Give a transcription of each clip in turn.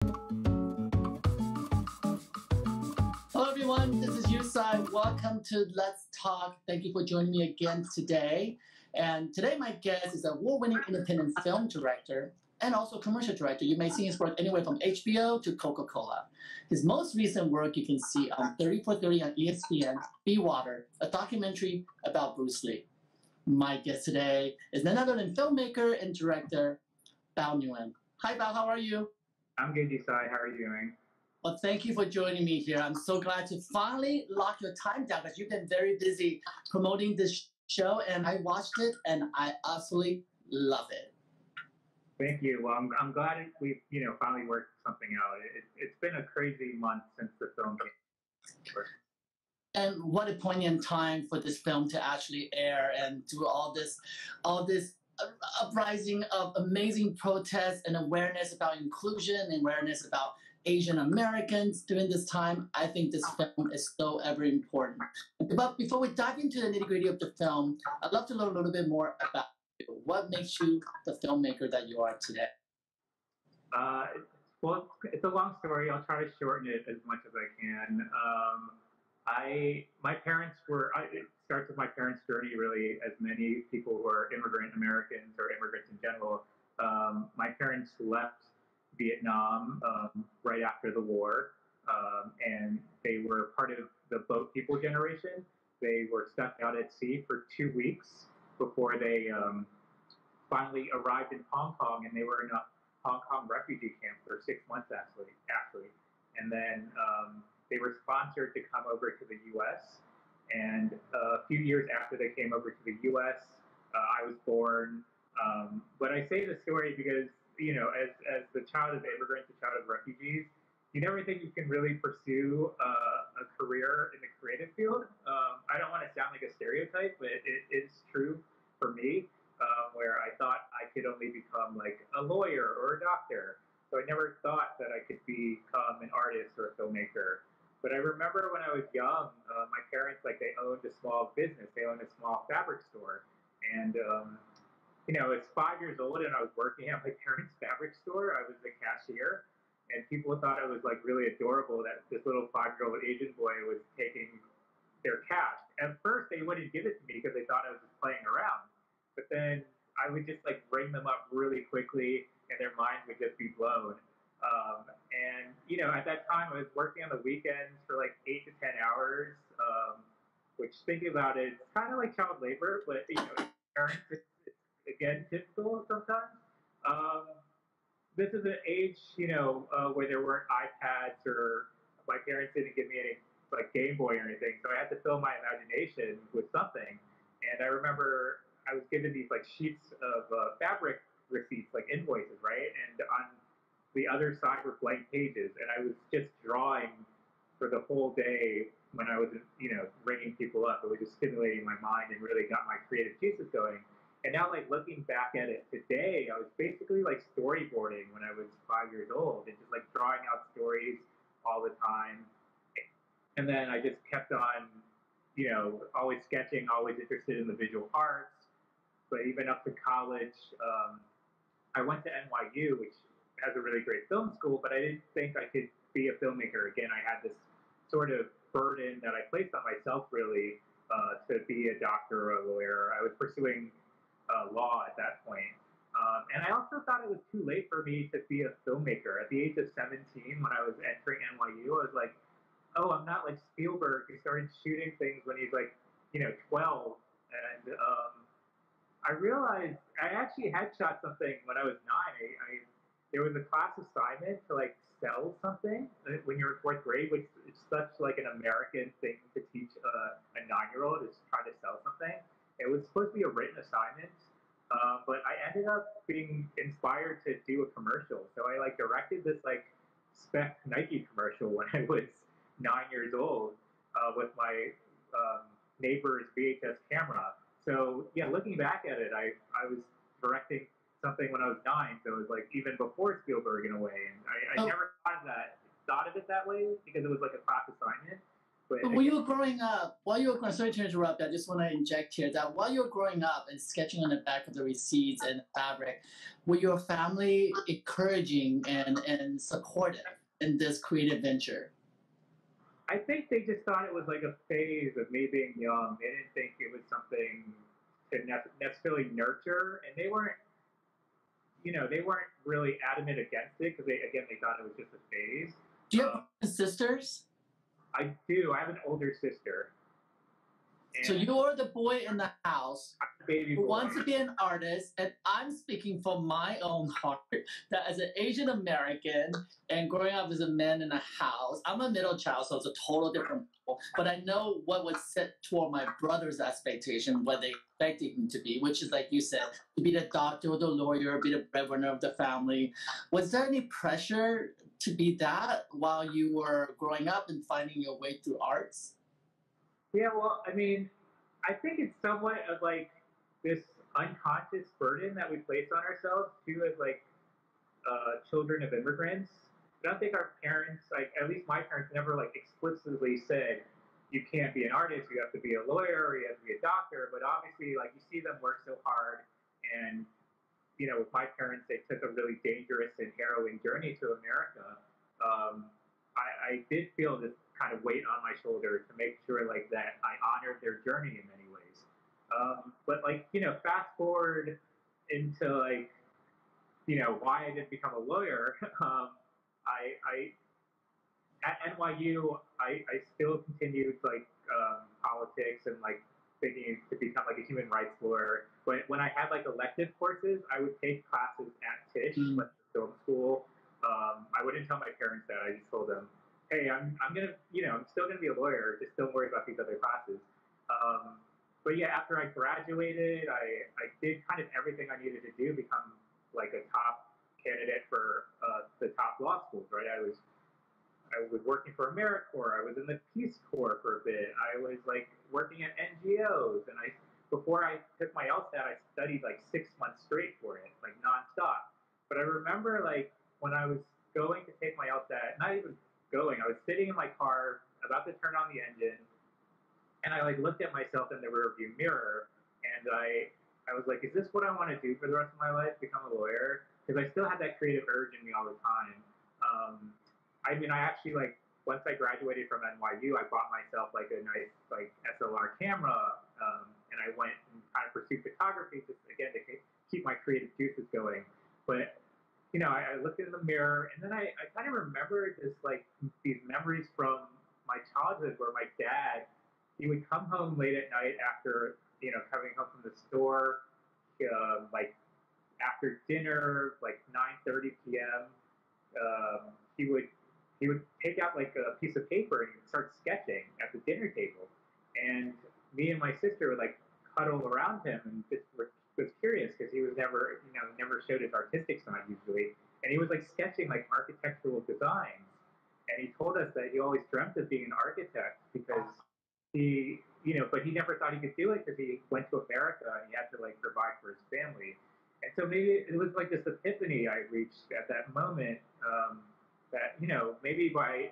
Hello, everyone. This is Yu Tsai. Welcome to Let's Talk. Thank you for joining me again today. And today, my guest is an award-winning independent film director and also commercial director. You may see his work anywhere from HBO to Coca-Cola. His most recent work you can see on 30 for 30 on ESPN, Be Water, a documentary about Bruce Lee. My guest today is none other than filmmaker and director Bao Nguyen. Hi, Bao. How are you? I'm good, Yu Tsai. How are you doing? Well, thank you for joining me here. I'm so glad to finally lock your time down because you've been very busy promoting this show, and I watched it, and I absolutely love it. Thank you. Well, I'm glad we've finally worked something out. It's been a crazy month since the film came. And what a poignant time for this film to actually air and do all this uprising of amazing protests and awareness about inclusion and awareness about Asian Americans during this time. I think this film is so ever important. But before we dive into the nitty-gritty of the film, I'd love to learn a little bit more about you. What makes you the filmmaker that you are today? Well, it's a long story. I'll try to shorten it as much as I can. My parents were. It starts with my parents' journey, really, as many people who are immigrant Americans or immigrants in general. My parents left Vietnam right after the war, and they were part of the boat people generation. They were stuck out at sea for 2 weeks before they finally arrived in Hong Kong, and they were in a Hong Kong refugee camp for 6 months, actually. And then they were sponsored to come over to the U.S. And a few years after they came over to the U.S., I was born. But I say the story because, as the child of immigrants, the child of refugees, you never think you can really pursue a career in the creative field. I don't want to sound like a stereotype, but it's true for me, where I thought I could only become like a lawyer or a doctor. So I never thought that I could become an artist or a filmmaker. But I remember when I was young, my parents, they owned a small business. They owned a small fabric store. And, I was 5 years old and I was working at my parents' fabric store. I was the cashier. And people thought it was really adorable that this little 5-year-old Asian boy was taking their cash. At first, they wouldn't give it to me because they thought I was just playing around. But then I would just ring them up really quickly and their minds would just be blown. And at that time, I was working on the weekends for 8 to 10 hours, which, thinking about it, it's kind of like child labor, but parents, it's again typical sometimes. This is an age, where there weren't iPads, or my parents didn't give me any Game Boy or anything, so I had to fill my imagination with something. And I remember I was given these sheets of fabric receipts, invoices, right? And on the other side were blank pages, and I was just drawing for the whole day when I was, ringing people up. It was just stimulating my mind and really got my creative juices going. And now, looking back at it today, I was basically storyboarding when I was 5 years old, and just drawing out stories all the time. And then I just kept on, always sketching, always interested in the visual arts. But even up to college, I went to NYU, which has a really great film school, but I didn't think I could be a filmmaker. Again, I had this sort of burden that I placed on myself, really, to be a doctor or a lawyer. I was pursuing law at that point. And I also thought it was too late for me to be a filmmaker. At the age of 17, when I was entering NYU, I was like, oh, I'm not like Spielberg, who started shooting things when he's 12. And I realized I actually had shot something when I was 9. There was a class assignment to sell something when you're in fourth grade, which is such an American thing to teach a 9-year-old, is try to sell something. It was supposed to be a written assignment, but I ended up being inspired to do a commercial. So I directed this spec Nike commercial when I was 9 years old, with my neighbor's VHS camera. So yeah, looking back at it, I was directing something when I was 9, so it was even before Spielberg in a way. And I never thought of it that way because it was a class assignment. But But when you were growing up, sorry to interrupt, I just want to inject here that while you were growing up and sketching on the back of the receipts and fabric, were your family encouraging and supportive in this creative venture? I think they just thought it was like a phase of me being young. They didn't think it was something to necessarily nurture, and they weren't really adamant against it because they thought it was just a phase. Do you have sisters? I do. I have an older sister. So you're the boy in the house baby who boy. wants to be an artist, and I'm speaking from my own heart that as an Asian American and growing up as a man in a house, I'm a middle child, so it's a total different role. But I know what was set toward my brother's expectation, what they expected him to be, which is like you said, to be the doctor or the lawyer, be the breadwinner of the family. Was there any pressure to be that while you were growing up and finding your way through arts? Yeah, well, I mean, I think it's somewhat of like this unconscious burden that we place on ourselves too, as like children of immigrants. I don't think our parents, like at least my parents, never like explicitly said you can't be an artist, you have to be a lawyer, or you have to be a doctor. But obviously, like you see them work so hard, and with my parents, they took a really dangerous and harrowing journey to America. I did feel this kind of weight on my shoulder to make sure like that I honored their journey in many ways. But like fast forward into like why I didn't become a lawyer. I at NYU I still continued like politics and like thinking to become like a human rights lawyer. When I had like elective courses, I would take classes at Tisch, like film school. I wouldn't tell my parents that. I just told them, hey, I'm gonna, I'm still gonna be a lawyer. Just don't worry about these other classes. But yeah, after I graduated, I did kind of everything I needed to do, become like a top candidate for the top law schools. Right? I was working for AmeriCorps. I was in the Peace Corps for a bit. I was like working at NGOs, and before I took my LSAT, I studied like 6 months straight for it, like nonstop. But I remember like when I was going to take my LSAT, not even going, I was sitting in my car about to turn on the engine, and I like looked at myself in the rearview mirror, and I was like, is this what I want to do for the rest of my life? Become a lawyer? Because I still had that creative urge in me all the time. I mean, I actually like once I graduated from NYU, I bought myself like a nice like SLR camera, and I went and kind of pursued photography just again to keep my creative juices going. But I looked in the mirror, and then I kind of remembered these memories from my childhood where my dad, he would come home late at night after, coming home from the store, like after dinner, like 9:30 p.m. He would take out like a piece of paper and start sketching at the dinner table, and me and my sister would like cuddle around him and just was curious because he was never showed his artistic side usually, and he was like sketching like architectural designs, and he told us that he always dreamt of being an architect because but he never thought he could do it because he went to America and he had to like provide for his family, and so maybe it was like this epiphany I reached at that moment, that maybe by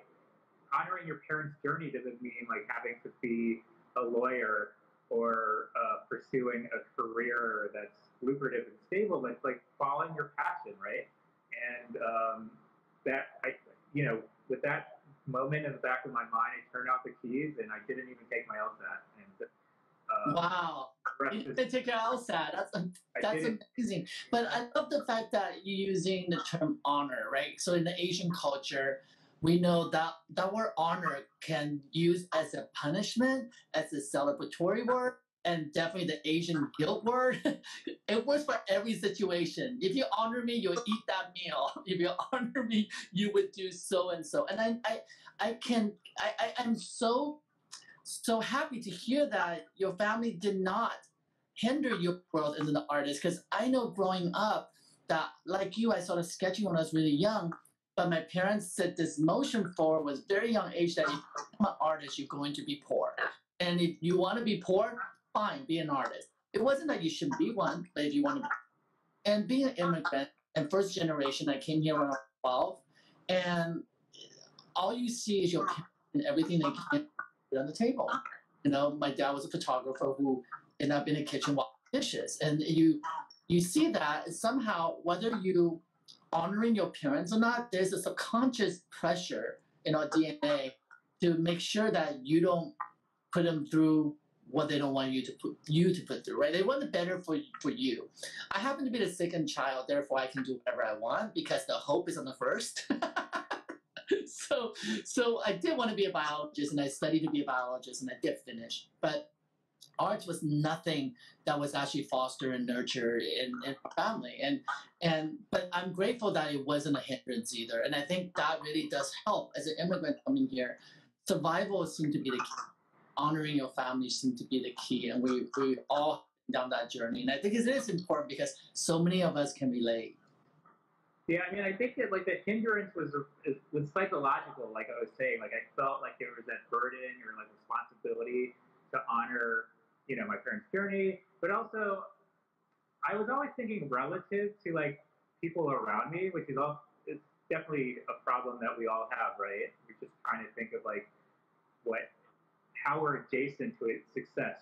honoring your parents' journey doesn't mean like having to be a lawyer or pursuing a career that's lucrative and stable. It's like following your passion, right? And with that moment in the back of my mind, I turned out the keys and I didn't even take my LSAT. And wow, you didn't take your LSAT. That's amazing. But I love the fact that you're using the term honor, right? So in the Asian culture, we know that that word honor can use as a punishment, as a celebratory word, and definitely the Asian guilt word. It works for every situation. If you honor me, you'll eat that meal. If you honor me, you would do so and so. And I'm so happy to hear that your family did not hinder your growth as an artist. Because I know growing up that, like you, I started sketching when I was really young. But my parents set this motion forward was very young age that if you become an artist, you're going to be poor. And if you want to be poor, fine, be an artist. It wasn't that you shouldn't be one, but if you want to be. And being an immigrant and first generation, I came here when I was 12, and all you see is your parents and everything they can. on the table. You know, my dad was a photographer who ended up in the kitchen washing dishes, and you see that somehow, whether you honoring your parents or not, there's a subconscious pressure in our DNA to make sure that you don't put them through what they don't want you to put through, right? They want it better for you. I happen to be the second child, therefore I can do whatever I want because the hope is on the first. So I did want to be a biologist, and I studied to be a biologist, and I did finish. But art was nothing that was actually fostered and nurtured in our family. But I'm grateful that it wasn't a hindrance either. And I think that really does help as an immigrant coming here. Survival seemed to be the key. Honoring your family seemed to be the key. And we all down that journey. And I think it is important because so many of us can relate. Yeah, I mean, I think that like the hindrance was psychological. Like I was saying, like I felt like there was that burden or like responsibility to honor, my parents' journey, but also I was always thinking relative to like people around me, which is all it's definitely a problem that we all have, right? We're just trying to think of like what how we're adjacent to its success.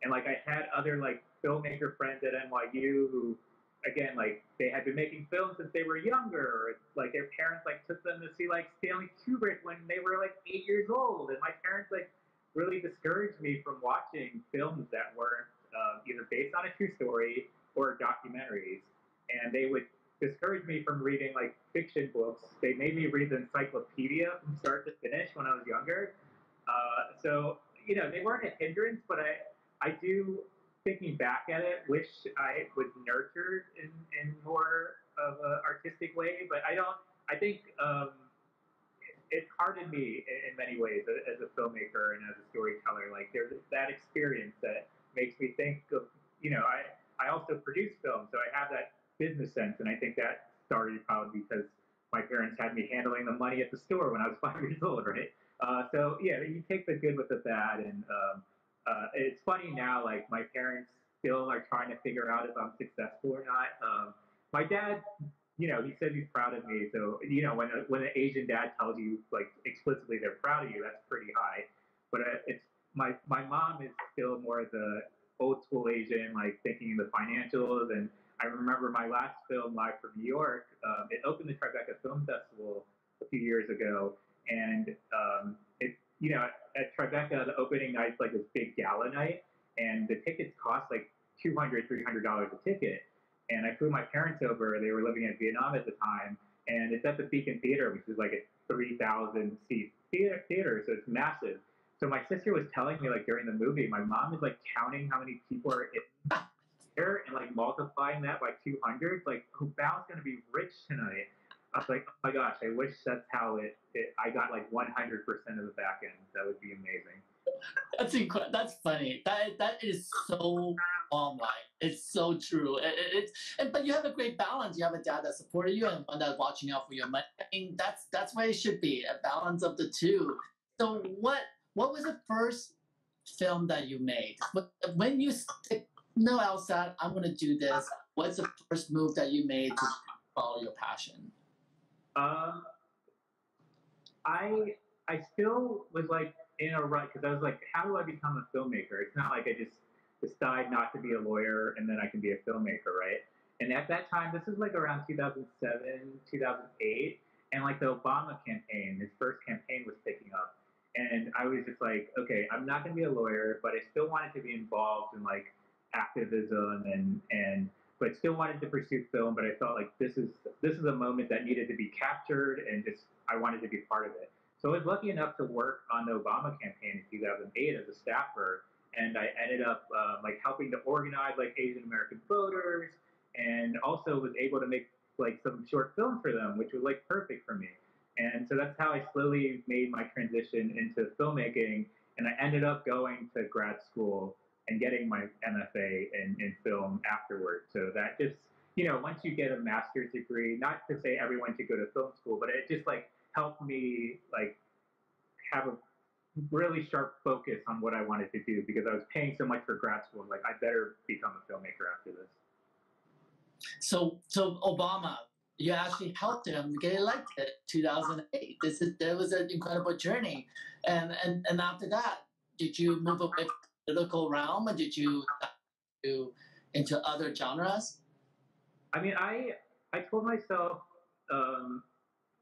And like I had other like filmmaker friends at NYU who, again, like they had been making films since they were younger. Like their parents like took them to see like Stanley Kubrick when they were like 8 years old, and my parents like really discouraged me from watching films that weren't either based on a true story or documentaries. And they would discourage me from reading like fiction books. They made me read the encyclopedia from start to finish when I was younger. So they weren't a hindrance, but I do, thinking back at it, wish I was nurtured in more of an artistic way. But I don't. I think it hardened me in many ways as a filmmaker and as a storyteller. Like there's that experience that makes me think of. I also produce film, so I have that business sense, and I think that started probably because my parents had me handling the money at the store when I was 5 years old, right? So yeah, you take the good with the bad, and it's funny now. Like my parents still are trying to figure out if I'm successful or not. My dad, he says he's proud of me. So when an Asian dad tells you like explicitly they're proud of you, that's pretty high. But it's my mom is still more the old school Asian, like thinking the financials. And I remember my last film, Live from New York. It opened the Tribeca Film Festival a few years ago, and it at Tribeca the opening night's like this big gala night, and the tickets cost like $200-$300 a ticket. And I flew my parents over. They were living in Vietnam at the time, and it's at the Beacon Theater, which is like a 3,000 seat theater, so it's massive. So my sister was telling me like during the movie, my mom is like counting how many people are in there and like multiplying that by 200. Like, oh, Bao's gonna be rich tonight. I was like, oh my gosh, I wish that's how I got like 100% of the back end. That would be amazing. That's funny. That is so online. It's so true. But you have a great balance. You have a dad that supported you and one that's watching out for your money. I mean, that's where it should be, a balance of the two. So what was the first film that you made? When you stick, no, Elsa, I'm gonna do this. What's the first move that you made to follow your passion? I still was like in a rut because I was like, how do I become a filmmaker? It's not like I just decide not to be a lawyer and then I can be a filmmaker, right? And at that time, this is like around 2007, 2008, and like the Obama campaign, his first campaign was picking up. And I was just like, okay, I'm not going to be a lawyer, but I still wanted to be involved in like activism and but still wanted to pursue film. But I felt like this is a moment that needed to be captured, and just I wanted to be part of it. So I was lucky enough to work on the Obama campaign in 2008 as a staffer, and I ended up like helping to organize like Asian American voters, and also was able to make like some short films for them, which was like perfect for me. And so that's how I slowly made my transition into filmmaking, and I ended up going to grad school and getting my MFA in film afterwards. So that just, once you get a master's degree, not to say everyone should go to film school, but it just like helped me like have a really sharp focus on what I wanted to do, because I was paying so much for grad school. Like I better become a filmmaker after this. So Obama, you actually helped him get elected 2008. That was an incredible journey. And after that, did you move away from the political realm, and did you do into other genres? I mean, I told myself, um,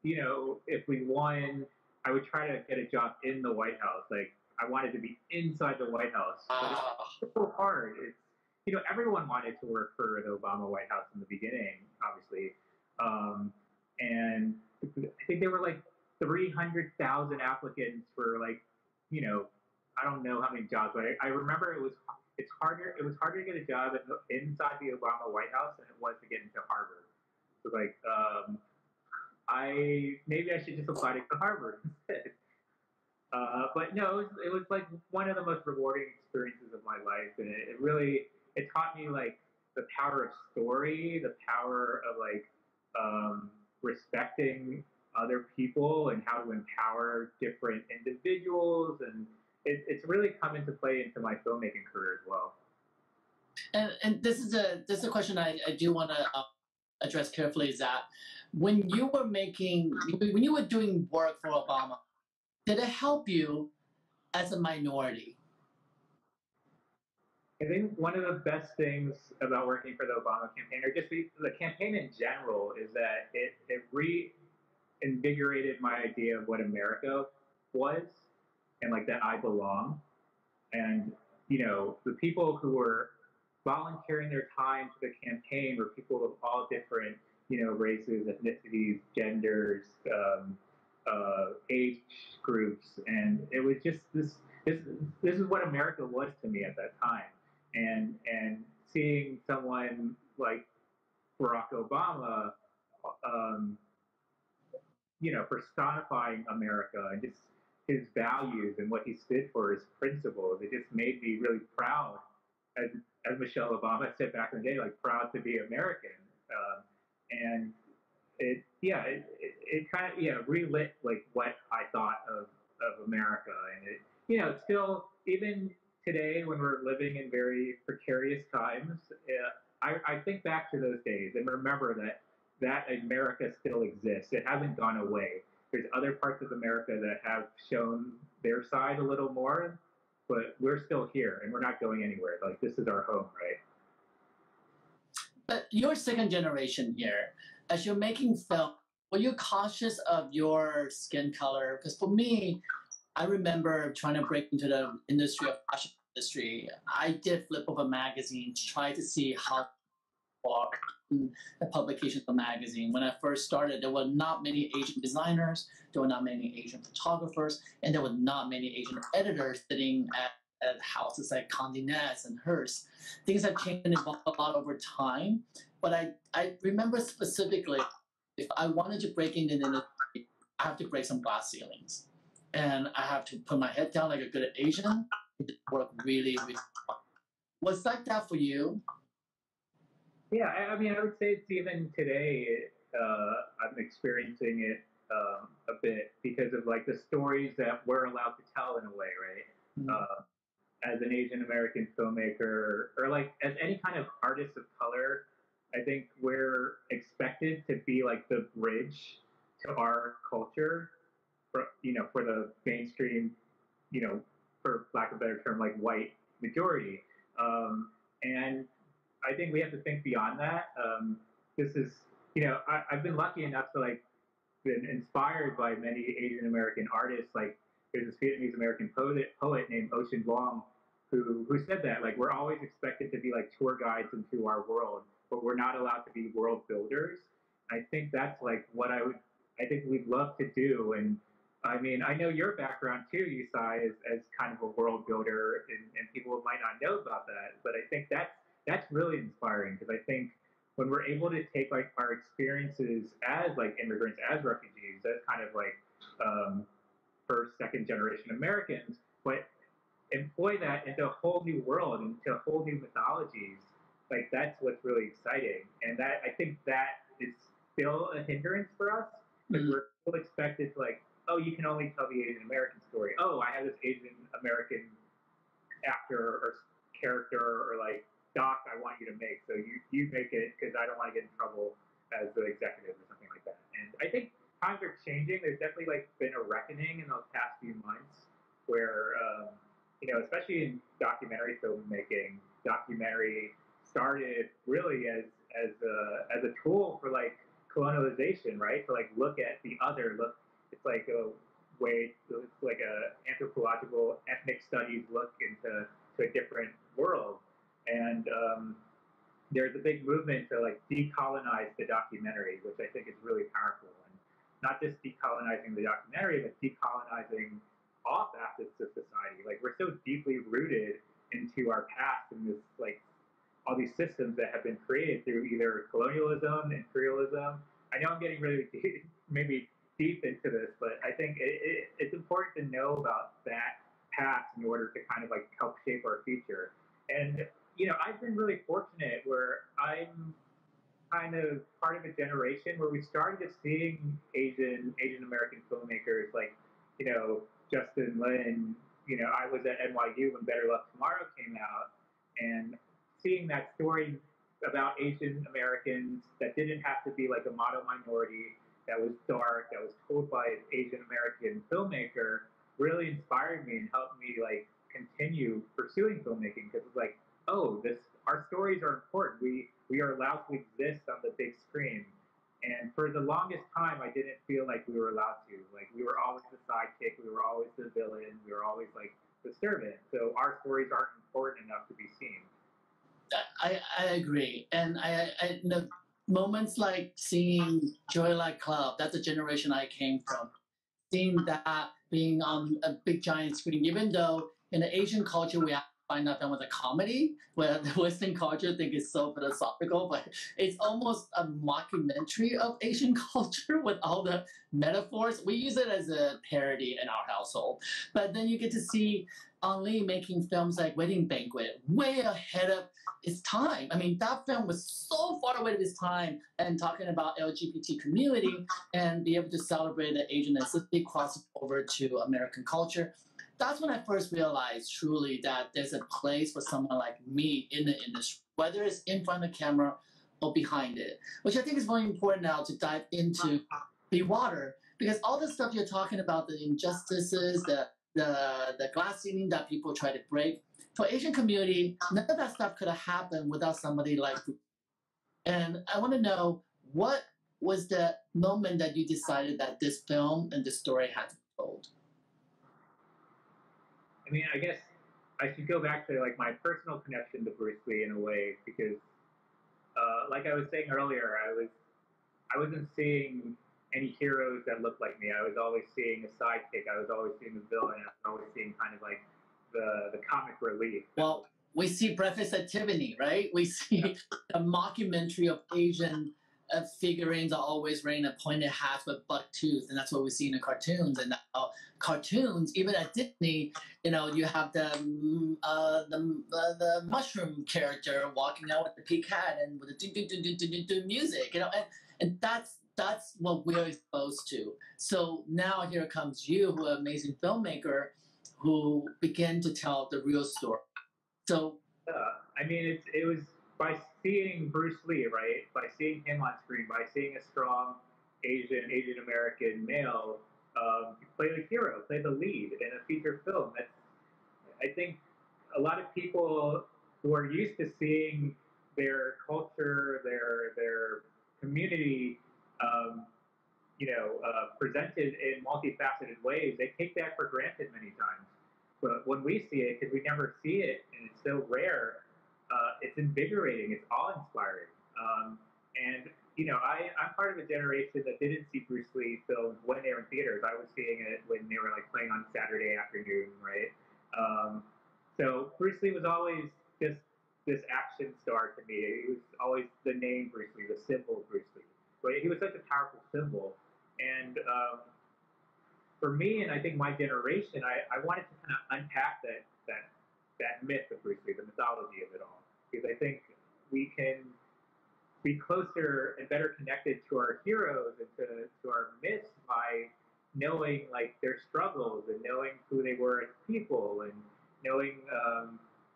if we won, I would try to get a job in the White House. Like I wanted to be inside the White House, but it's so hard. It's everyone wanted to work for the Obama White House in the beginning, obviously, and I think there were like 300,000 applicants for like I don't know how many jobs, but I remember it's harder. It was harder to get a job inside the Obama White House than it was to get into Harvard. So like, maybe I should just apply to Harvard instead. But no, it was like one of the most rewarding experiences of my life, and it taught me like the power of story, the power of like respecting other people and how to empower different individuals, and it's really come into play into my filmmaking career as well. And this is a question I do want to address carefully, is that when you were doing work for Obama, did it help you as a minority? I think one of the best things about working for the Obama campaign, or just the campaign in general, is that it reinvigorated my idea of what America was, and like that I belong. And the people who were volunteering their time to the campaign were people of all different races, ethnicities, genders, age groups, and it was just this is what America was to me at that time. And seeing someone like Barack Obama, um, personifying America and just his values and what he stood for, his principles, it just made me really proud, as Michelle Obama said back in the day, like proud to be American. And it kind of relit like what I thought of America, and it's still, even today when we're living in very precarious times, I think back to those days and remember that America still exists. It hasn't gone away. There's other parts of America that have shown their side a little more, but we're still here and we're not going anywhere. Like this is our home, right? But you're second generation here. As you're making film, were you cautious of your skin color? Because for me, I remember trying to break into the fashion industry. I did flip over magazines, try to see how the publication of the magazine. When I first started, there were not many Asian designers, there were not many Asian photographers, and there were not many Asian editors sitting at houses like Condé Nast and Hearst. Things have changed and evolved a lot over time, but I remember specifically, if I wanted to break into the industry, I have to break some glass ceilings. And I have to put my head down like a good Asian, and work really, really hard. Was like that for you? Yeah, I mean, I would say it's even today. I'm experiencing it a bit because of like the stories that we're allowed to tell in a way, right? Mm-hmm. As an Asian American filmmaker, or like as any kind of artist of color, I think we're expected to be like the bridge to our culture, for the mainstream, for lack of a better term, like white majority. And I think we have to think beyond that. This is, I've been lucky enough to like been inspired by many Asian American artists. Like there's this Vietnamese American poet named Ocean Vuong who said that like we're always expected to be like tour guides into our world, but we're not allowed to be world builders. I think that's like what I think we'd love to do. And I mean, I know your background too, Yu Tsai, as kind of a world builder, and people might not know about that, but I think that's really inspiring, because I think when we're able to take like our experiences as like immigrants, as refugees, as kind of like first, second generation Americans, but employ that into a whole new world, into a whole new mythologies, like that's what's really exciting. And that, I think that is still a hindrance for us, because we're still expected to like, oh, you can only tell the Asian American story. Oh, I have this Asian American actor or character or like doc I want you to make, so you make it because I don't want to get in trouble. as the executive or something like that. And I think times are changing. There's definitely like been a reckoning in those past few months where especially in documentary filmmaking, documentary started really as a tool for like colonialization, right? To like look at the other, look, it's like a way, it's like a anthropological ethnic studies look into to a different world, and there's a big movement to like decolonize the documentary, which I think is really powerful, and not just decolonizing the documentary, but decolonizing all facets of society. Like we're so deeply rooted into our past and this like all these systems that have been created through either colonialism, imperialism. I know I'm getting really deep, maybe deep into this, but I think it's important to know about that past in order to kind of like help shape our future. And I've been really fortunate where I'm kind of part of a generation where we started seeing Asian American filmmakers like Justin Lin. I was at NYU when Better Luck Tomorrow came out, and seeing that story about Asian Americans that didn't have to be like a model minority, that was dark, that was told by an Asian American filmmaker, really inspired me and helped me like continue pursuing filmmaking, because it's like, oh, this our stories are important. We are allowed to exist on the big screen. And for the longest time, I didn't feel like we were allowed to. Like we were always the sidekick, we were always the villain, we were always like the servant. So our stories aren't important enough to be seen. I agree, and I moments like seeing Joyride Club. That's the generation I came from. Seeing that being on a big giant screen, even though in the Asian culture we have to find out that was a comedy, where the Western culture think is so philosophical, but it's almost a mockumentary of Asian culture with all the metaphors. We use it as a parody in our household, but then you get to see Ali making films like Wedding Banquet, way ahead of its time. I mean, that film was so far away of its time, and talking about LGBT community and be able to celebrate the Asian ethnicity cross over to American culture. That's when I first realized truly that there's a place for someone like me in the industry, whether it's in front of the camera or behind it, which I think is very important now to dive into the water, because all the stuff you're talking about, the injustices, the glass ceiling that people try to break, for Asian community, none of that stuff could have happened without somebody like you. And I want to know, what was the moment that you decided that this film and this story had to be told? I mean, I guess I should go back to like my personal connection to Bruce Lee in a way, because like I was saying earlier, I wasn't seeing any heroes that looked like me. I was always seeing a sidekick. I was always seeing the villain. I was always seeing kind of like the comic relief. Well, we see Breakfast at Tiffany, right? We see a mockumentary of Asian figurines are always wearing a pointed hat with buck tooth, and that's what we see in the cartoons. And cartoons, even at Disney, you have the mushroom character walking out with the peak hat and with the music, and that's what we're exposed to. So now here comes you, who are an amazing filmmaker, who begin to tell the real story. So, I mean, it was by seeing Bruce Lee, right? By seeing him on screen, by seeing a strong Asian American male play the hero, play the lead in a feature film. I think a lot of people who are used to seeing their culture, their community, presented in multifaceted ways, they take that for granted many times. But when we see it, because we never see it, and it's so rare, it's invigorating. It's awe-inspiring. I'm part of a generation that didn't see Bruce Lee films when they were in theaters. I was seeing it when they were like playing on Saturday afternoon, right? So Bruce Lee was always just this action star to me. He was always the name Bruce Lee, the symbol Bruce Lee. But he was such a powerful symbol. And for me, and I think my generation, I wanted to kind of unpack that myth of Bruce Lee, the mythology of it all, because I think we can be closer and better connected to our heroes and to our myths by knowing like their struggles and knowing who they were as people, and knowing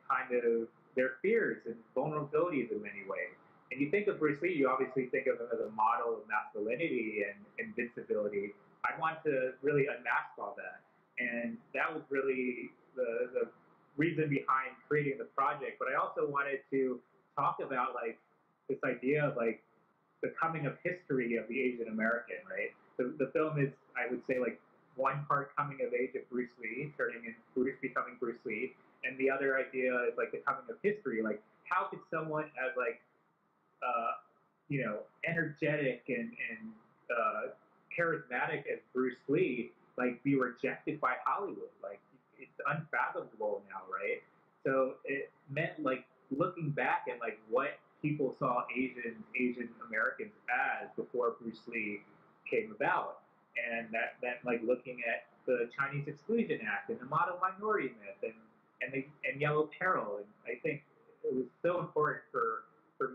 kind of their fears and vulnerabilities in many ways. And you think of Bruce Lee, you obviously think of him as a model of masculinity and invincibility. I want to really unmask all that. And that was really the reason behind creating the project. But I also wanted to talk about like this idea of like the coming of history of the Asian American, right? The film is, I would say, like one part coming of age of Bruce Lee, turning in Bruce becoming Bruce Lee, and the other idea is like the coming of history. Like, how could someone as like energetic and charismatic as Bruce Lee like be rejected by Hollywood? Like, it's unfathomable now, right? So it meant like looking back at like what people saw Asian Americans as before Bruce Lee came about, and that like looking at the Chinese Exclusion Act and the model minority myth and Yellow Peril, and I think it was so important for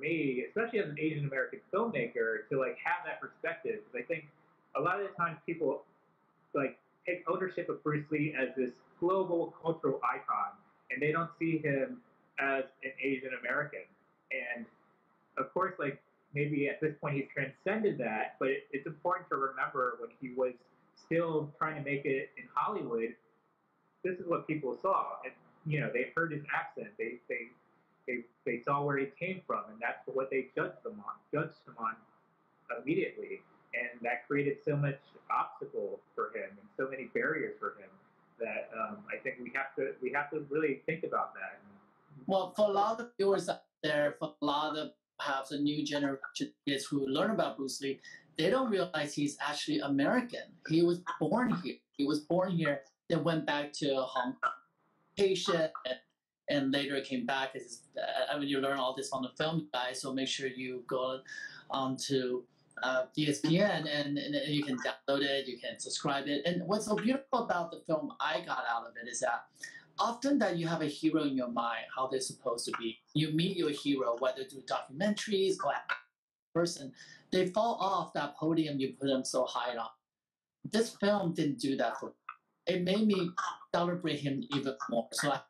me, especially as an Asian American filmmaker, to like have that perspective, because I think a lot of the times people like take ownership of Bruce Lee as this global cultural icon, and they don't see him as an Asian American. And of course, like maybe at this point he's transcended that, but it's important to remember when he was still trying to make it in Hollywood, this is what people saw, and they heard his accent, they saw where he came from, and that's what they judged him on immediately, and that created so much obstacle for him and so many barriers for him that I think we have to really think about that. Well, for a lot of viewers out there, for a lot of perhaps a new generation kids who learn about Bruce Lee, they don't realize he's actually American. He was born here. He was born here, then went back to Hong Kong, patient, and later came back. I mean, you learn all this on the film, guys, so make sure you go to ESPN and you can download it, you can subscribe it. And what's so beautiful about the film I got out of it is that often that you have a hero in your mind, how they're supposed to be. You meet your hero, whether through documentaries or person, they fall off that podium you put them so high on. This film didn't do that for me. It made me celebrate him even more. So I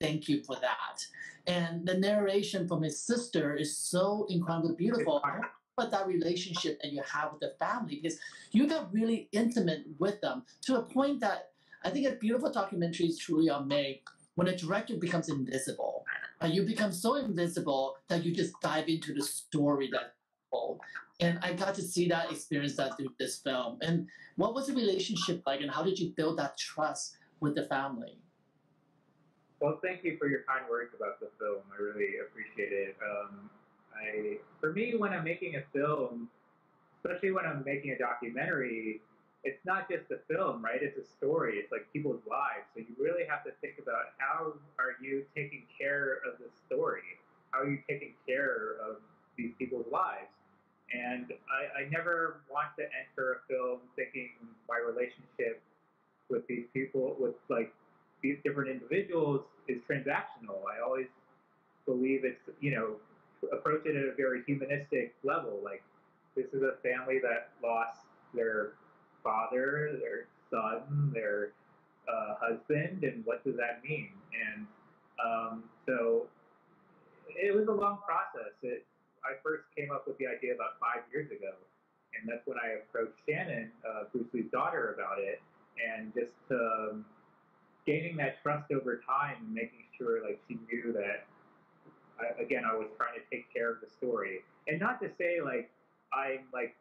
thank you for that. And the narration from his sister is so incredibly beautiful. But that relationship that you have with the family, because you got really intimate with them to a point that I think a beautiful documentaries truly are made when a director becomes invisible. You become so invisible that you just dive into the story that told. And I got to see that, experience that through this film. And what was the relationship like, and how did you build that trust with the family? Well, thank you for your kind words about the film. I really appreciate it. For me, when I'm making a film, especially when I'm making a documentary, it's not just a film, right? It's a story. It's like people's lives. So you really have to think about how are you taking care of the story? How are you taking care of these people's lives? And I never want to enter a film thinking my relationship with these people, with like these different individuals, is transactional. I always believe it's, approach it at a very humanistic level. Like, this is a family that lost their father, their son, their husband, and what does that mean? And so it was a long process. I first came up with the idea about 5 years ago, and that's when I approached Shannon, Bruce Lee's daughter, about it, and just gaining that trust over time, and making sure like she knew that I was trying to take care of the story, and not to say like I'm like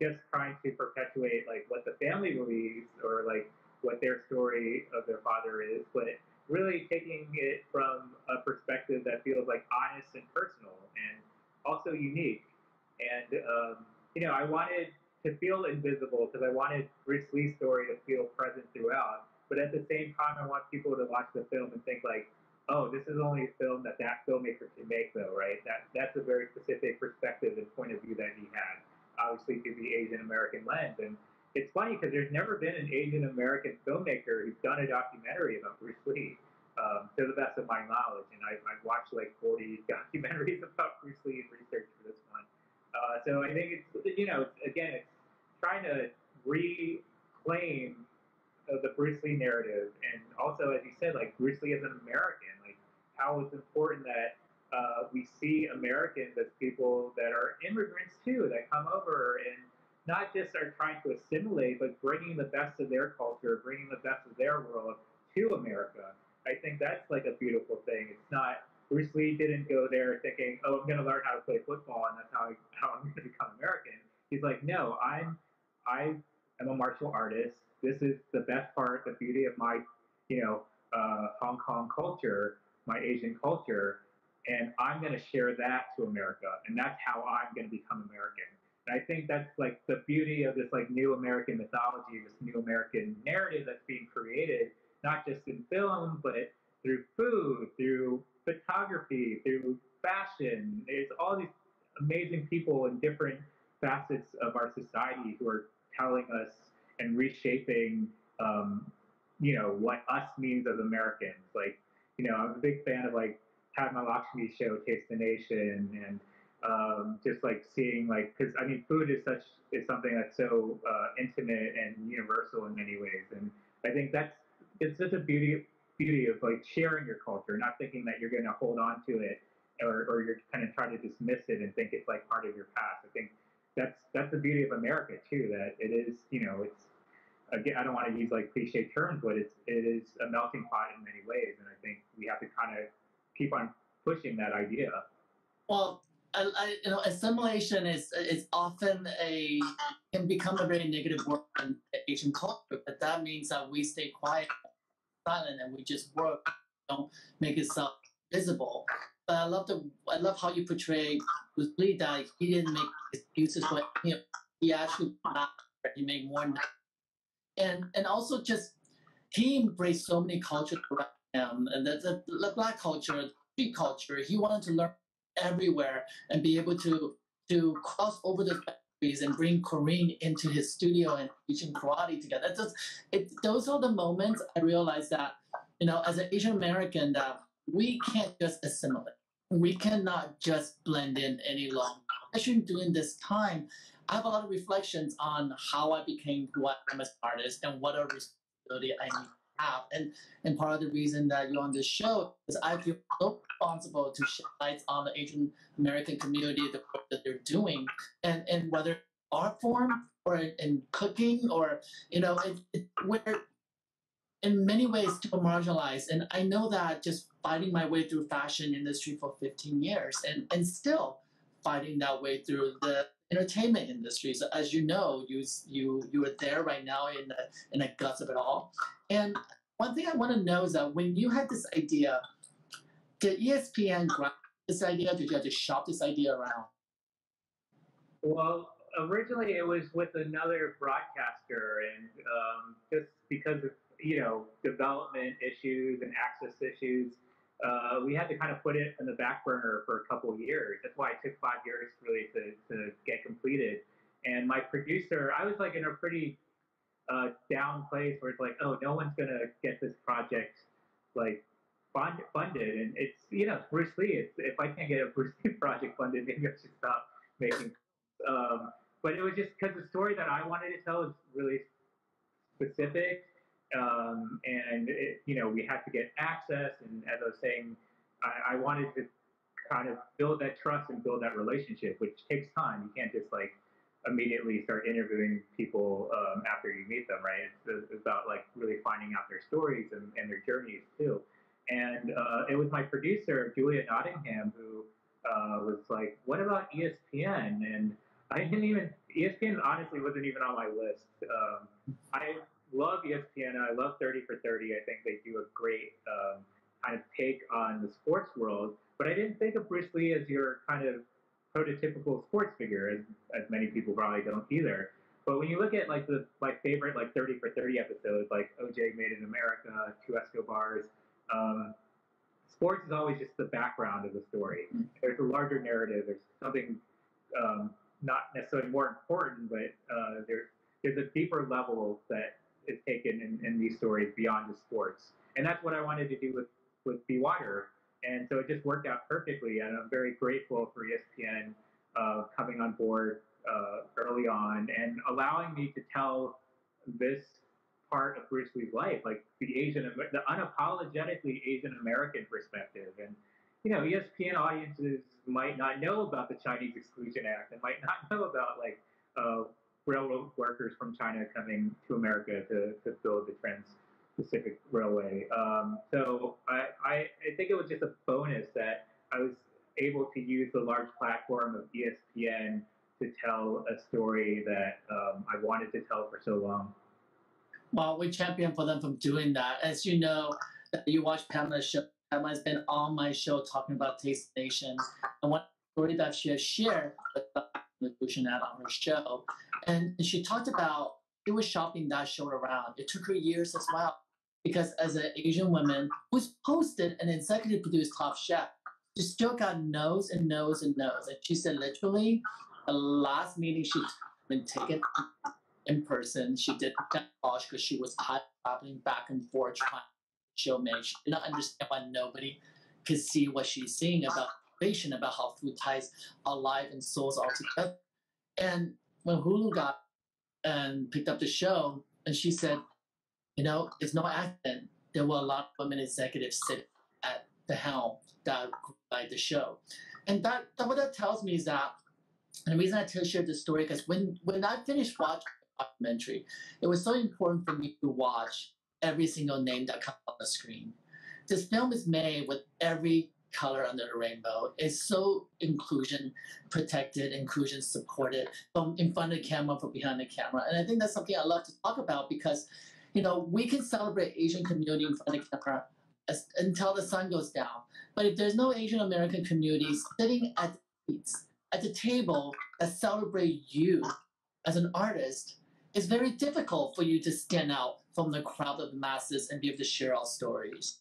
just trying to perpetuate like what the family believes or like what their story of their father is, but really taking it from a perspective that feels like honest and personal and also unique. And I wanted to feel invisible because I wanted Bruce Lee's story to feel present throughout. But at the same time, I want people to watch the film and think like, oh, this is only a film that filmmaker can make, though, right? That's a very specific perspective and point of view that he had, obviously through the Asian American lens. And it's funny because there's never been an Asian American filmmaker who's done a documentary about Bruce Lee, to the best of my knowledge. And I've watched like 40 documentaries about Bruce Lee in research for this one. So I think it's it's trying to reclaim the Bruce Lee narrative, and also, as you said, like Bruce Lee as an American, like how it's important that we see Americans as people that are immigrants too, that come over and not just are trying to assimilate, but bringing the best of their culture, bringing the best of their world to America. I think that's like a beautiful thing. It's not Bruce Lee didn't go there thinking, "Oh, I'm going to learn how to play football, and that's how I'm going to become American." He's like, "No, I am a martial artist. This is the best part, the beauty of my, you know, Hong Kong culture, my Asian culture, and I'm going to share that to America, and that's how I'm going to become American." And I think that's like the beauty of this like new American mythology, this new American narrative that's being created, not just in film, but through food, through photography, through fashion. There's all these amazing people in different facets of our society who are telling us and reshaping, what us means as Americans. Like, I'm a big fan of like Padma Lakshmi's show Taste the Nation, and just like seeing like, because I mean, food is something that's so intimate and universal in many ways, and I think it's such a beauty of like sharing your culture, not thinking that you're going to hold on to it, or you're kind of trying to dismiss it and think it's like part of your past. I think that's the beauty of America too, that it is, it's, again, I don't want to use like cliche terms, but it is a melting pot in many ways, and I think we have to kind of keep on pushing that idea. Well, assimilation is often can become a very negative word in Asian culture, but that means that we stay quiet, silent, and we just work, don't make itself visible. But I love how you portray Bruce Lee, that he didn't make excuses for him. He actually he made more, and also just he embraced so many cultures around him, and the Black culture, the street culture. He wanted to learn everywhere and be able to cross over the boundaries and bring Korean into his studio and teaching karate together. Those are the moments I realized that, as an Asian American, that we can't just assimilate. We cannot just blend in any longer. Especially during this time, I have a lot of reflections on how I became who I am as an artist and what a responsibility I need to have. And part of the reason that you're on this show is I feel so responsible to shed lights on the Asian American community, the work that they're doing, and whether art form or in cooking, or we're in many ways still marginalized. And I know that just fighting my way through fashion industry for 15 years and still fighting that way through the entertainment industry. So as you know, you are there right now in the guts of it all. And one thing I want to know is that when you had this idea, did ESPN grab this idea? Did you have to shop this idea around? Well, originally it was with another broadcaster, and just because of development issues and access issues, we had to kind of put it in the back burner for a couple of years. That's why it took 5 years really to get completed. And my producer, I was like in a pretty down place where it's like, oh, no one's gonna get this project like funded, and it's Bruce Lee. If I can't get a Bruce Lee project funded, maybe I should stop making. But it was just because the story that I wanted to tell is really specific, and we had to get access. And as I was saying, I wanted to kind of build that trust and build that relationship, which takes time. You can't just like immediately start interviewing people after you meet them, right? It's about like really finding out their stories and their journeys too. And it was my producer, Julia Nottingham, who was like, "What about ESPN?" And I didn't even, ESPN honestly wasn't even on my list. I love ESPN, and I love 30 for 30. I think they do a great kind of take on the sports world. But I didn't think of Bruce Lee as your kind of prototypical sports figure, as many people probably don't either. But when you look at like my favorite like 30 for 30 episodes, like OJ Made in America, Two Escobars, sports is always just the background of the story. There's a larger narrative. There's something not necessarily more important, but there's a deeper level that is taken in these stories beyond the sports. And that's what I wanted to do with Be Water. And so it just worked out perfectly. And I'm very grateful for ESPN coming on board early on and allowing me to tell this part of Bruce Lee's life, like the unapologetically Asian American perspective. And ESPN audiences might not know about the Chinese Exclusion Act and might not know about like uh, railroad workers from China coming to America to build the Trans-Pacific Railway. So I think it was just a bonus that I was able to use the large platform of ESPN to tell a story that I wanted to tell for so long. Well, we champion for them from doing that. As you know, you watch Pamela's show. Pamela's been on my show talking about Taste Nation. And one story that she has shared with the inclusion ad on her show. And she talked about she was shopping that show around. It took her years as well. Because as an Asian woman who's hosted and executive produced Top Chef, she still got no's and no's and no's. And she said literally the last meeting she been taken in person. She did that because she was traveling back and forth trying to show me. She did not understand why nobody could see what she's seeing about innovation, about how food ties our life and souls all together. And when Hulu got and picked up the show, and she said, it's no accident. There were a lot of women executives sitting at the helm that like the show. And that what that tells me is that, and the reason I share this story, because when I finished watching documentary, it was so important for me to watch every single name that comes on the screen. This film is made with every color under the rainbow. It's so inclusion protected, inclusion supported, from in front of the camera, from behind the camera. And I think that's something I love to talk about because, we can celebrate Asian community in front of the camera until the sun goes down. But if there's no Asian American community sitting at the table that celebrate you as an artist, it's very difficult for you to stand out from the crowd of the masses and be able to share our stories.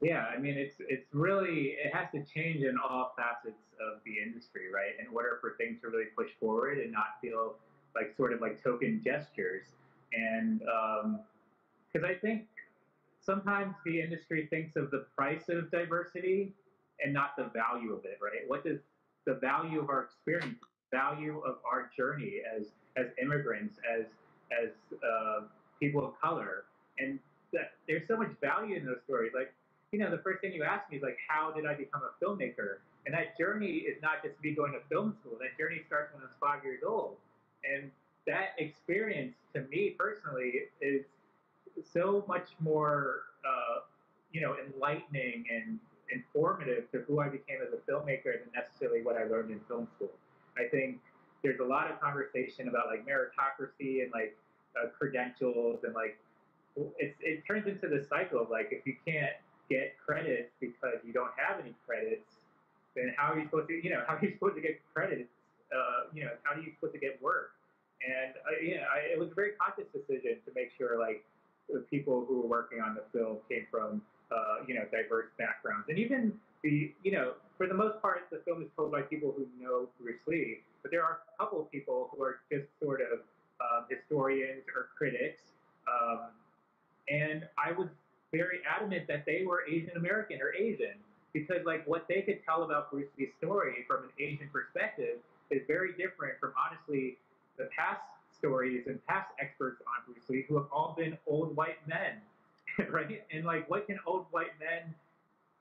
Yeah, I mean, it's really, it has to change in all facets of the industry, right? In order for things to really push forward and not feel like sort of like token gestures. And because I think sometimes the industry thinks of the price of diversity and not the value of it, right? What does the value of our experience, value of our journey as immigrants, as people of color, and that there's so much value in those stories. Like, the first thing you ask me is like, how did I become a filmmaker? And that journey is not just me going to film school. That journey starts when I was 5 years old, and that experience to me personally is so much more, enlightening and informative to who I became as a filmmaker than necessarily what I learned in film school. I think there's a lot of conversation about like meritocracy and like credentials and like it turns into the cycle of like if you can't get credits because you don't have any credits, then how are you supposed to how are you supposed to get credits? How are you supposed to get work? And it was a very conscious decision to make sure like the people who were working on the film came from diverse backgrounds, and even for the most part, the film is told by people who know Bruce Lee, but there are a couple of people who are just sort of historians or critics, and I was very adamant that they were Asian American or Asian because like what they could tell about Bruce Lee's story from an Asian perspective is very different from honestly the past stories and past experts on Bruce Lee who have all been old white men, right? And like, what can old white men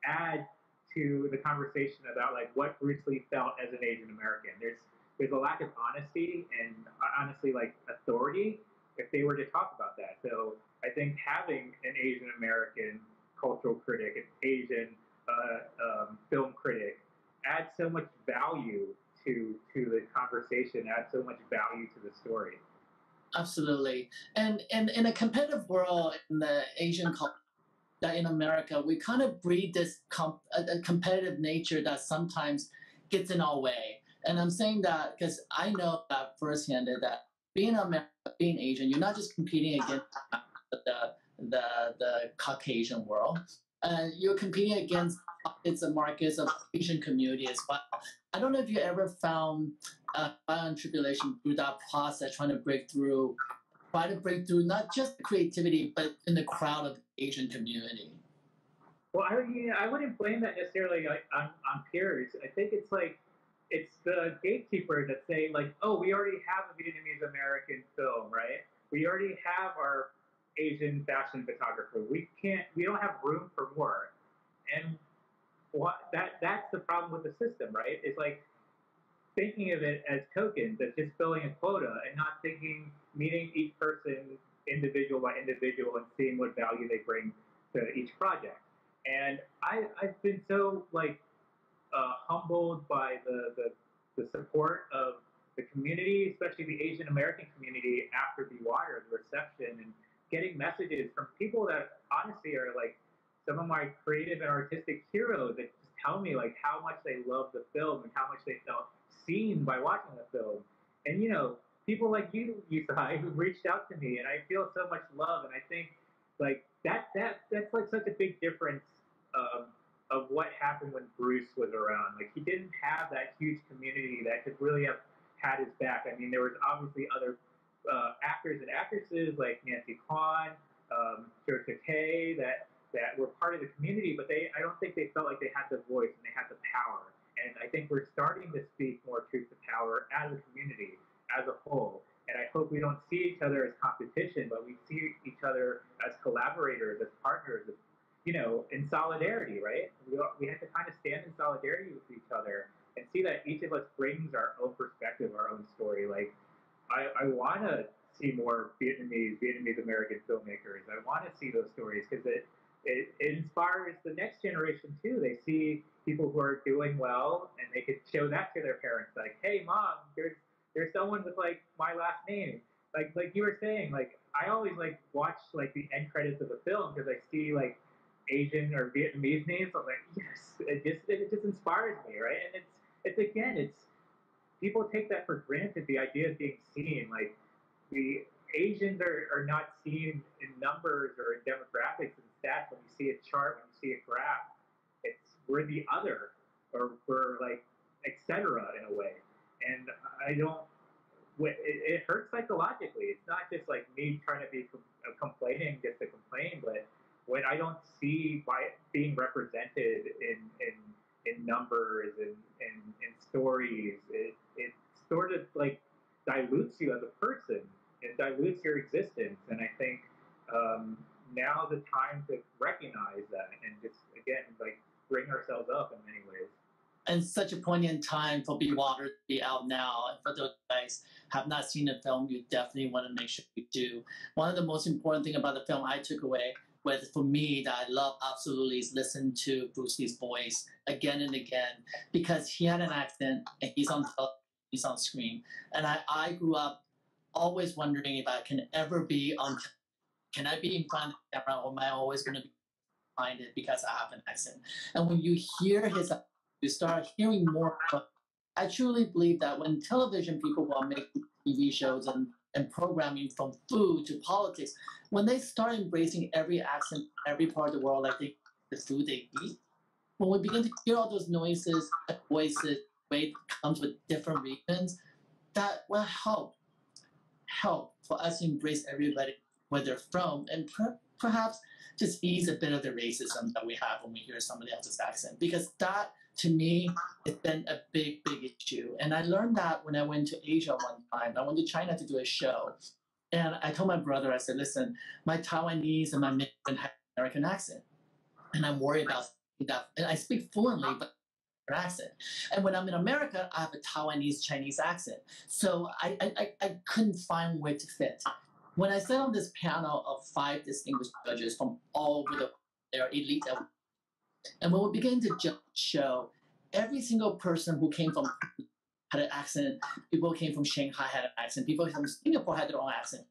add to the conversation about like what Bruce Lee felt as an Asian American? There's a lack of honesty and honestly like authority if they were to talk about that. So I think having an Asian American cultural critic, an Asian film critic, adds so much value to the conversation, adds so much value to the story. Absolutely. And in a competitive world in the Asian culture, that in America, we kind of breed this a competitive nature that sometimes gets in our way. And I'm saying that because I know that firsthand that being American, being Asian, you're not just competing against the Caucasian world. You're competing against pockets and markets of Asian community as well. I don't know if you ever found trial and tribulation through that process, try to break through not just creativity, but in the crowd of the Asian community. Well, I wouldn't blame that necessarily on peers. I think it's the gatekeepers that say like, oh, we already have a Vietnamese American film, right? We already have our Asian fashion photographer. We don't have room for more. And that's the problem with the system, right? It's like thinking of it as tokens, as just filling a quota, and not thinking, meeting each person individual by individual and seeing what value they bring to each project. And I've been so like humbled by the support of the community, especially the Asian American community after Be Water, the reception, and getting messages from people that honestly are like some of my creative and artistic heroes that just tell me like how much they love the film and how much they felt seen by watching the film. And people like you, Tsai, who reached out to me, and I feel so much love. And I think like that's like such a big difference of what happened when Bruce was around. Like he didn't have that huge community that could really have had his back. I mean, there was obviously other actors and actresses like Nancy Kwan, Joe Takei that were part of the community, but I don't think they felt like they had the voice and they had the power. And I think we're starting to speak more truth to power as a community, as a whole. And I hope we don't see each other as competition, but we see each other as collaborators, as partners, in solidarity, right? We have to kind of stand in solidarity with each other and see that each of us brings our own perspective, our own story. Like, I want to see more Vietnamese American filmmakers. I want to see those stories because it inspires the next generation too. They see people who are doing well, and they could show that to their parents. Like, hey, mom, there's someone with like my last name. Like you were saying, like I always like watch like the end credits of a film because I see like Asian or Vietnamese names. I'm like, yes, it just inspires me, right? And it's people take that for granted. The idea of being seen, like the Asians are not seen in numbers or in demographics and stats. When you see a chart, when you see a graph, we're the other, or we're like etc. in a way. And I don't. It hurts psychologically. It's not just like me trying to be complaining just to complain, but when I don't see by being represented in numbers and stories, it sort of like dilutes you as a person. It dilutes your existence, and I think now's the time to recognize that and just again like bring ourselves up in many ways. And such a poignant time for Be Water to be out now. And for those guys have not seen the film, you definitely want to make sure you do. One of the most important thing about the film I took away was for me that I love absolutely is listen to Bruce Lee's voice again and again because he had an accent and he's on television, he's on screen. And I grew up always wondering if I can ever be on. Can I be in front of the camera, or am I always going to be behind it because I have an accent? And when you hear his, you start hearing more. I truly believe that when television people who are making TV shows and programming from food to politics, when they start embracing every accent, every part of the world, like the food they eat, when we begin to hear all those noises, voices, way it comes with different regions, that will help for us to embrace everybody where they're from, and perhaps just ease a bit of the racism that we have when we hear somebody else's accent. Because that, to me, has been a big, big issue. And I learned that when I went to Asia one time. I went to China to do a show. And I told my brother, I said, listen, my Taiwanese and my Mandarin have an American accent. And I'm worried about that. And I speak fluently, but accent. And when I'm in America, I have a Taiwanese Chinese accent. So I couldn't find where to fit. When I sat on this panel of 5 distinguished judges from all over their elite, and when we began to show, every single person who came from had an accent. People who came from Shanghai had an accent. People from Singapore had their own accent.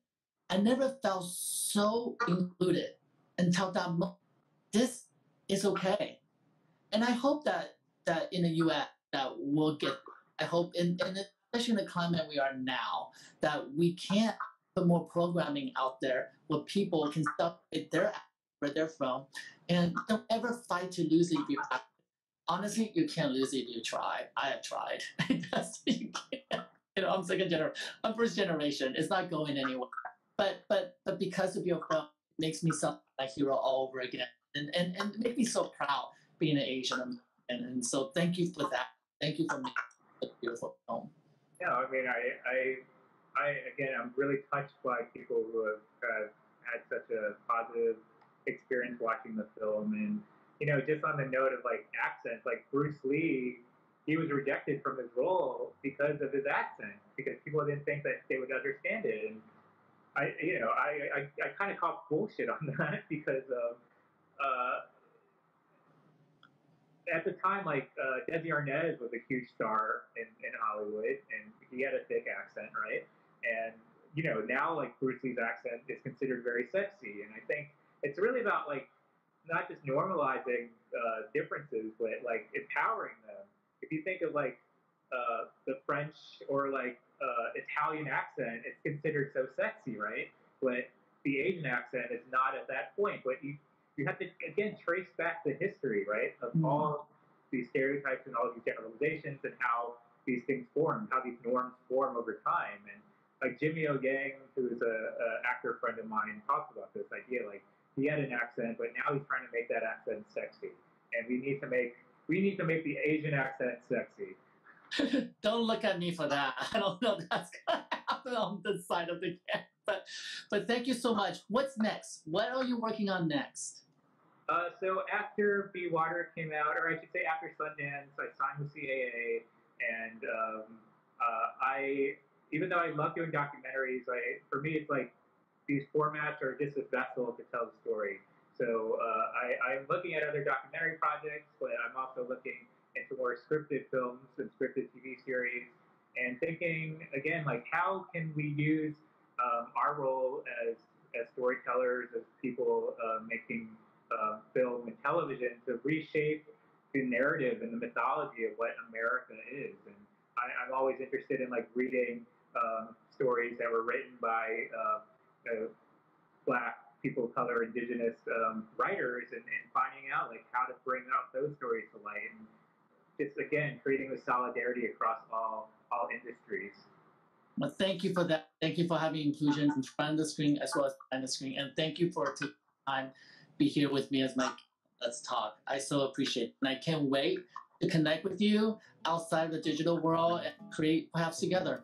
I never felt so included until that moment. This is okay. And I hope that in the U.S. that we'll get. I hope especially in the climate we are now, that we can put more programming out there where people can celebrate where they're from, and don't ever fight to lose it if you have. Honestly, you can't lose it if you try. I have tried. You can't. I'm I'm first generation. It's not going anywhere. But because of your film, it makes me sound like a hero all over again, and make me so proud being an Asian American. And so thank you for that. Thank you for making a beautiful film. Yeah, I mean, again, I'm really touched by people who have had such a positive experience watching the film, and just on the note of like accents, like Bruce Lee, he was rejected from his role because of his accent, because people didn't think that they would understand it. And I kind of call bullshit on that because at the time, like Desi Arnaz was a huge star in Hollywood, and he had a thick accent, right? And now like Bruce Lee's accent is considered very sexy, and I think it's really about like not just normalizing differences, but like empowering them. If you think of like the French or like Italian accent, it's considered so sexy, right? But the Asian accent is not at that point. But you have to again trace back the history, right, of all these stereotypes and all these generalizations and how these things form, how these norms form over time. And like Jimmy O Yang, who is a actor friend of mine, talks about this idea. Like he had an accent, but now he's trying to make that accent sexy, and we need to make the Asian accent sexy. Don't look at me for that. I don't know if that's gonna happen on this side of the camp. But thank you so much. What's next? What are you working on next? So after Be Water came out, or I should say after Sundance, I signed with CAA, and even though I love doing documentaries, for me it's like these formats are just a vessel to tell the story. So I'm looking at other documentary projects, but I'm also looking into more scripted films and scripted TV series, and thinking again, like how can we use our role as storytellers, as people making film and television to reshape the narrative and the mythology of what America is. And I'm always interested in like reading stories that were written by Black, people of color, Indigenous writers, and finding out like how to bring out those stories to light, and just again creating the solidarity across all industries. Well, thank you for that. Thank you for having inclusion in front of the screen as well as behind the screen, and thank you for taking time to be here with me as my Let's Talk. I so appreciate it, and I can't wait to connect with you outside the digital world and create perhaps together.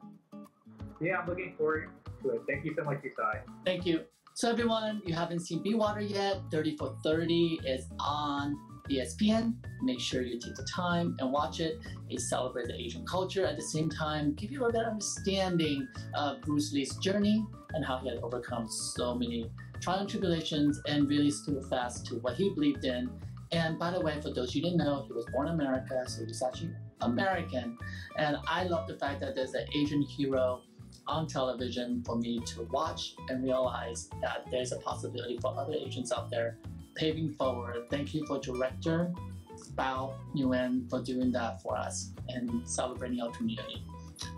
Yeah, I'm looking forward to it. Thank you so much, Yu Tsai. Thank you. So everyone, you haven't seen Be Water yet, 30 for 30 is on ESPN. Make sure you take the time and watch it. It celebrates the Asian culture. At the same time, give you a better understanding of Bruce Lee's journey and how he had overcome so many trials and tribulations and really stood fast to what he believed in. And by the way, for those you didn't know, he was born in America, so he's actually American. And I love the fact that there's an Asian hero on television for me to watch and realize that there's a possibility for other Asians out there paving forward. Thank you for director Bao Nguyen for doing that for us and celebrating our community.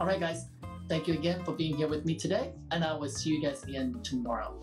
All right, guys, thank you again for being here with me today, and I will see you guys again tomorrow.